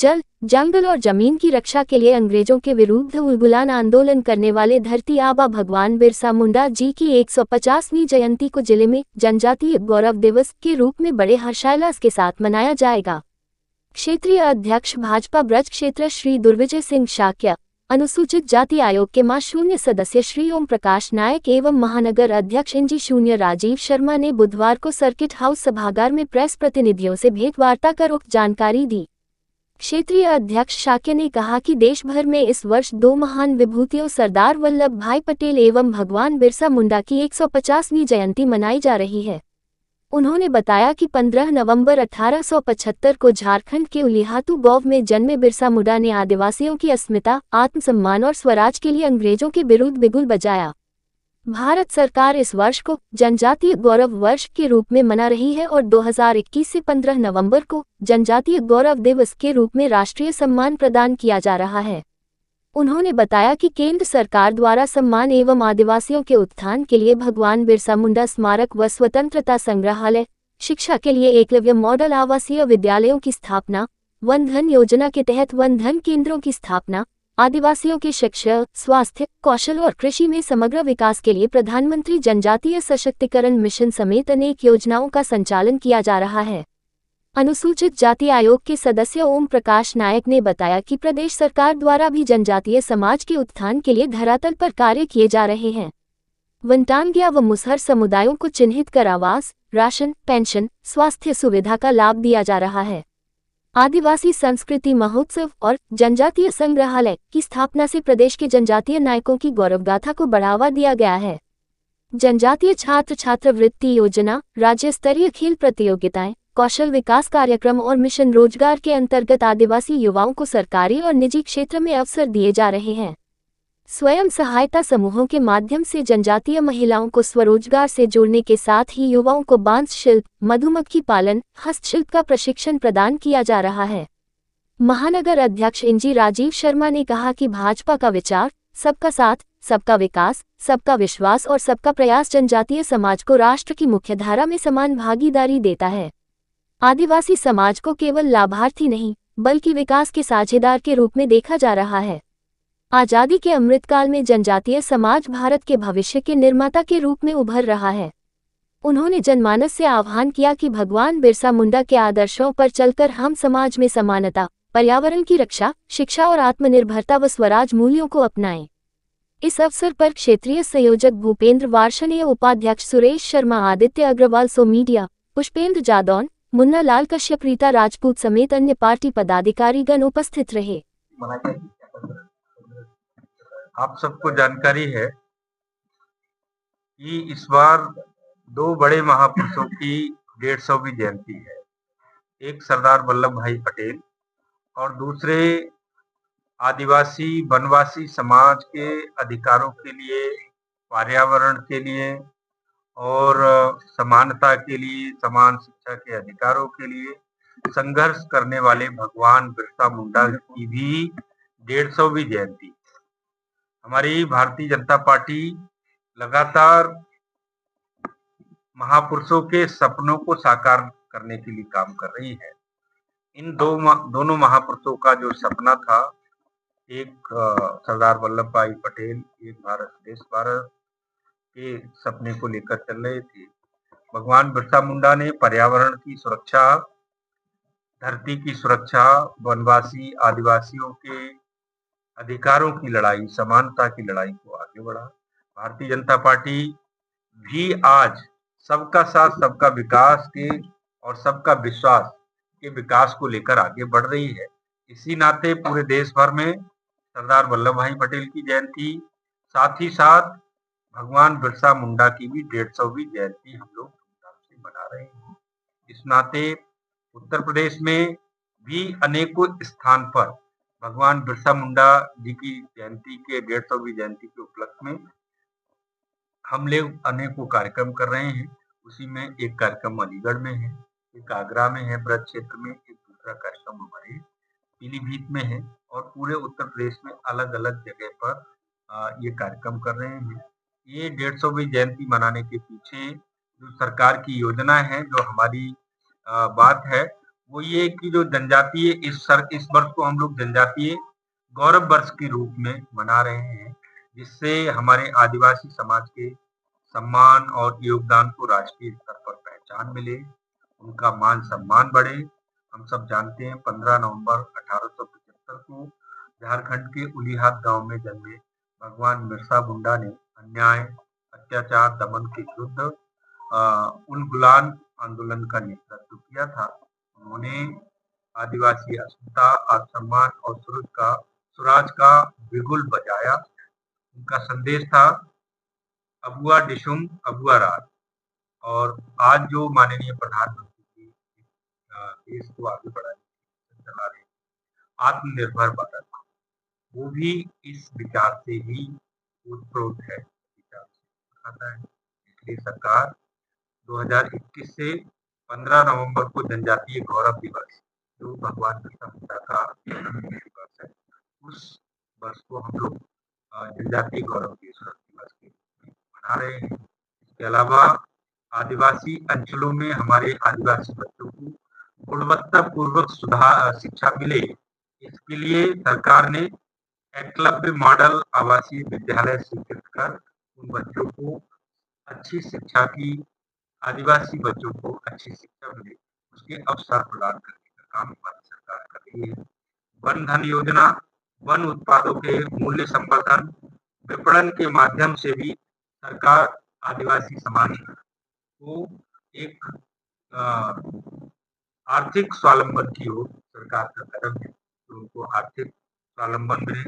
जल, जंगल और जमीन की रक्षा के लिए अंग्रेजों के विरुद्ध उलगुलान आंदोलन करने वाले धरती आबा भगवान बिरसा मुंडा जी की 150वीं जयंती को जिले में जनजातीय गौरव दिवस के रूप में बड़े हर्षोल्लास के साथ मनाया जाएगा। क्षेत्रीय अध्यक्ष भाजपा ब्रज क्षेत्र श्री दुर्विजय सिंह शाक्य, अनुसूचित जाति आयोग के मा 0 सदस्य श्री ओम प्रकाश नायक एवं महानगर अध्यक्ष इंजी 0 राजीव शर्मा ने बुधवार को सर्किट हाउस सभागार में प्रेस प्रतिनिधियों से भेंटवार्ता कर उक्त जानकारी दी। क्षेत्रीय अध्यक्ष शाक्य ने कहा कि देश भर में इस वर्ष 2 महान विभूतियों सरदार वल्लभ भाई पटेल एवं भगवान बिरसा मुंडा की 150वीं जयंती मनाई जा रही है। उन्होंने बताया कि 15 नवंबर 1875 को झारखंड के उलिहातू गांव में जन्मे बिरसा मुंडा ने आदिवासियों की अस्मिता, आत्मसम्मान और स्वराज के लिए अंग्रेजों के विरुद्ध बिगुल बजाया। भारत सरकार इस वर्ष को जनजातीय गौरव वर्ष के रूप में मना रही है और 2021 से 15 नवंबर को जनजातीय गौरव दिवस के रूप में राष्ट्रीय सम्मान प्रदान किया जा रहा है। उन्होंने बताया कि केंद्र सरकार द्वारा सम्मान एवं आदिवासियों के उत्थान के लिए भगवान बिरसा मुंडा स्मारक व स्वतंत्रता संग्रहालय, शिक्षा के लिए एकलव्य मॉडल आवासीय विद्यालयों की स्थापना, वन धन योजना के तहत वन धन केंद्रों की स्थापना, आदिवासियों के शिक्षा, स्वास्थ्य, कौशल और कृषि में समग्र विकास के लिए प्रधानमंत्री जनजातीय सशक्तिकरण मिशन समेत अनेक योजनाओं का संचालन किया जा रहा है। अनुसूचित जाति आयोग के सदस्य ओम प्रकाश नायक ने बताया कि प्रदेश सरकार द्वारा भी जनजातीय समाज के उत्थान के लिए धरातल पर कार्य किए जा रहे हैं। वनटांगिया व मुसहर समुदायों को चिन्हित कर आवास, राशन, पेंशन, स्वास्थ्य सुविधा का लाभ दिया जा रहा है। आदिवासी संस्कृति महोत्सव और जनजातीय संग्रहालय की स्थापना से प्रदेश के जनजातीय नायकों की गौरवगाथा को बढ़ावा दिया गया है। जनजातीय छात्र छात्रवृत्ति योजना, राज्य स्तरीय खेल प्रतियोगिताएं, कौशल विकास कार्यक्रम और मिशन रोजगार के अंतर्गत आदिवासी युवाओं को सरकारी और निजी क्षेत्र में अवसर दिए जा रहे हैं। स्वयं सहायता समूहों के माध्यम से जनजातीय महिलाओं को स्वरोजगार से जोड़ने के साथ ही युवाओं को बांस शिल्प, मधुमक्खी पालन, हस्तशिल्प का प्रशिक्षण प्रदान किया जा रहा है। महानगर अध्यक्ष इंजी राजीव शर्मा ने कहा कि भाजपा का विचार सबका साथ, सबका विकास, सबका विश्वास और सबका प्रयास जनजातीय समाज को राष्ट्र की मुख्यधारा में समान भागीदारी देता है। आदिवासी समाज को केवल लाभार्थी नहीं बल्कि विकास के साझेदार के रूप में देखा जा रहा है। आजादी के अमृतकाल में जनजातीय समाज भारत के भविष्य के निर्माता के रूप में उभर रहा है। उन्होंने जनमानस से आह्वान किया कि भगवान बिरसा मुंडा के आदर्शों पर चलकर हम समाज में समानता, पर्यावरण की रक्षा, शिक्षा और आत्मनिर्भरता व स्वराज मूल्यों को अपनाएं। इस अवसर पर क्षेत्रीय संयोजक भूपेंद्र वार्षणीय, उपाध्यक्ष सुरेश शर्मा, आदित्य अग्रवाल, सो मीडिया, पुष्पेंद्र जादौन, मुन्ना लाल कश्यप, रीता राजपूत समेत अन्य पार्टी पदाधिकारीगण उपस्थित रहे। आप सबको जानकारी है कि इस बार 2 बड़े महापुरुषों की 150वीं जयंती है। एक सरदार वल्लभ भाई पटेल और दूसरे आदिवासी वनवासी समाज के अधिकारों के लिए, पर्यावरण के लिए और समानता के लिए, समान शिक्षा के अधिकारों के लिए संघर्ष करने वाले भगवान बिरसा मुंडा की भी 150वीं जयंती। हमारी भारतीय जनता पार्टी लगातार महापुरुषों के सपनों को साकार करने के लिए काम कर रही है। इन दोनों महापुरुषों का जो सपना था, एक सरदार वल्लभ भाई पटेल एक भारत श्रेष्ठ भारत के सपने को लेकर चल रहे थे। भगवान बिरसा मुंडा ने पर्यावरण की सुरक्षा, धरती की सुरक्षा, वनवासी आदिवासियों के अधिकारों की लड़ाई, समानता की लड़ाई को आगे बढ़ा। भारतीय जनता पार्टी भी आज सबका साथ, सबका विकास के और सबका विश्वास के विकास को लेकर आगे बढ़ रही है। इसी नाते पूरे देश भर में सरदार वल्लभ भाई पटेल की जयंती, साथ ही साथ भगवान बिरसा मुंडा की भी 150वीं जयंती हम लोग धूमधाम से मना रहे हैं। इस नाते उत्तर प्रदेश में भी अनेकों स्थान पर भगवान बिरसा मुंडा जी की जयंती के 150वीं जयंती के उपलक्ष्य में हम लोग अनेकों कार्यक्रम कर रहे हैं। उसी में एक कार्यक्रम अलीगढ़ में है, एक आगरा में है ब्रज क्षेत्र में, एक दूसरा कार्यक्रम हमारे पीलीभीत में है और पूरे उत्तर प्रदेश में अलग अलग जगह पर ये कार्यक्रम कर रहे हैं। ये 150वीं जयंती मनाने के पीछे जो सरकार की योजना है, जो हमारी बात है, वो ये कि जो जनजातीय इस वर्ष को हम लोग जनजातीय गौरव वर्ष के रूप में मना रहे हैं, जिससे हमारे आदिवासी समाज के सम्मान और योगदान को राष्ट्रीय स्तर पर पहचान मिले, उनका मान सम्मान बढ़े। हम सब जानते हैं 15 नवंबर 1875 को झारखंड के उलिहाट गांव में जन्मे भगवान बिरसा मुंडा ने अन्याय, अत्याचार, दमन के विरुद्ध उलगुलान आंदोलन का नेतृत्व किया था। उन्होंने आदिवासी अस्मिता, आत्मसम्मान और स्वराज का बिगुल बजाया। उनका संदेश था अबुआ डिशुम अबुआ राज। और आज जो माननीय प्रधानमंत्री जी देश को आगे बढ़ाने की मिशन चला रहे हैं, आत्मनिर्भर भारत, वो भी इस विचार से ही ओतप्रोत है, विचार से आता है। इसलिए सरकार 2021 से 15 नवंबर को जनजातीय गौरव दिवस, जो भगवान बिरसा मुंडा का जन्म दिवस है, उस वर्ष को हम लोग जनजातीय गौरव दिवस के रूप में मना रहे हैं। इसके अलावा आदिवासी अंचलों में हमारे आदिवासी बच्चों को गुणवत्तापूर्वक शिक्षा मिले, इसके लिए सरकार ने एकलव्य मॉडल आवासीय विद्यालय स्वीकृत कर उन बच्चों को अच्छी शिक्षा की आदिवासी बच्चों को अच्छी शिक्षा मिले, उसके अवसर प्रदान करने का काम हमारी सरकार कर रही है। वन धन योजना, वन उत्पादों के मूल्य संवर्धन, विपणन के माध्यम से भी सरकार आदिवासी समाज को एक आर्थिक स्वावलंबन की ओर सरकार का कदम है, तो उनको आर्थिक स्वावलंबन मिले।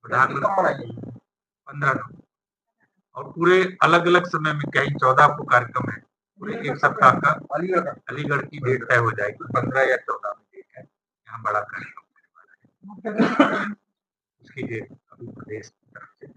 प्रधानमंत्री 15 और पूरे अलग अलग समय में कहीं 14 को कार्यक्रम है, पूरे एक सप्ताह का अलीगढ़ की डेट तय हो जाएगी, 15 या 14 में डेट है, यहाँ बड़ा कार्यक्रम होने वाला है। उसकी डेट अभी प्रदेश की तरफ से